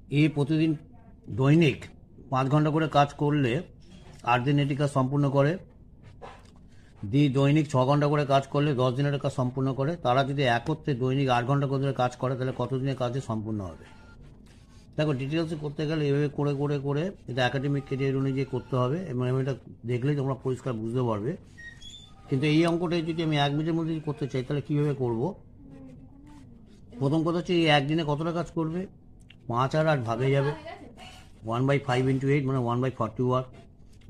এই প্রতিদিন দৈনিক 5 ঘন্টা করে কাজ করলে 8 দিন এটি কাজ সম্পূর্ণ করে। দৈনিক 6 ঘন্টা করে কাজ করলে 10 দিনের কাজ সম্পূর্ণ করে। তারা যদি একত্রে দৈনিক 8 ঘন্টা করে কাজ করে তাহলে কতদিনের কাজে সম্পূর্ণ হবে? দেখো, ডিটেলসে করতে গেলে এভাবে করে করে করে এটা একাডেমিক ক্যারিয়ার অনুযায়ী করতে হবে এবং এটা দেখলেই তোমরা পরিষ্কার বুঝতে পারবে। কিন্তু এই অঙ্কটাই যদি আমি 1 মিনিটের মধ্যে করতে চাই তাহলে কীভাবে করব? প্রথম কথা হচ্ছে এই একদিনে কতটা কাজ করবে? 5 আর 8 ভাগে যাবে, 1/5 × 8 মানে 1/40 ওয়ার্ক।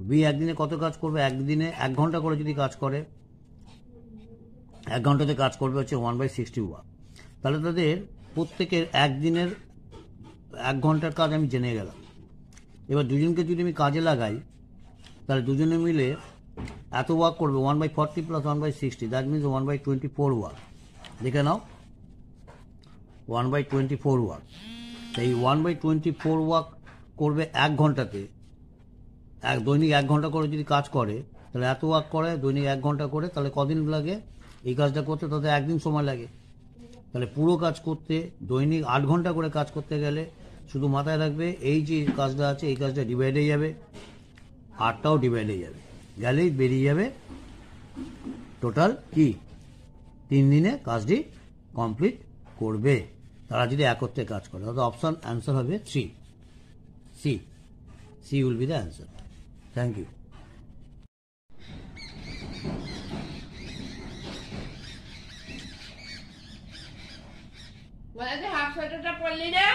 বি একদিনে কত কাজ করবে? একদিনে 1 ঘন্টা করে যদি কাজ করে, 1 ঘন্টাতে কাজ করবে হচ্ছে 1/60 ওয়ার্ক। তাহলে তাদের প্রত্যেকের একদিনের 1 ঘন্টার কাজ আমি জেনে গেলাম। এবার দুজনকে যদি আমি কাজে লাগাই তাহলে দুজনে মিলে এত ওয়ার্ক করবে, 1/40 + 1/60, দ্যাট মিনস 1/24 ওয়ার্ক। দেখে নাও, 1/24 ওয়ার্ক। এই 1/24 ওয়ার্ক করবে 1 ঘন্টাতে। দৈনিক 1 ঘন্টা করে যদি কাজ করে তাহলে এত ওয়ার্ক করে, দৈনিক 1 ঘন্টা করে, তাহলে কদিন লাগে এই কাজটা করতে? তাদের 1 দিন সময় লাগে। তাহলে পুরো কাজ করতে দৈনিক 8 ঘন্টা করে কাজ করতে গেলে শুধু মাথায় রাখবে এই যে কাজটা আছে এই কাজটা ডিভাইড হয়ে যাবে, 8টাও ডিভাইড হয়ে যাবে, গেলেই বেরিয়ে যাবে টোটাল কি 3 দিনে কাজটি কমপ্লিট করবে তারা যদি একত্রে কাজ করে। অর্থাৎ অপশন অ্যান্সার হবে C. C will be the answer. Thank you. Half সোয়েটারটা পরলি না?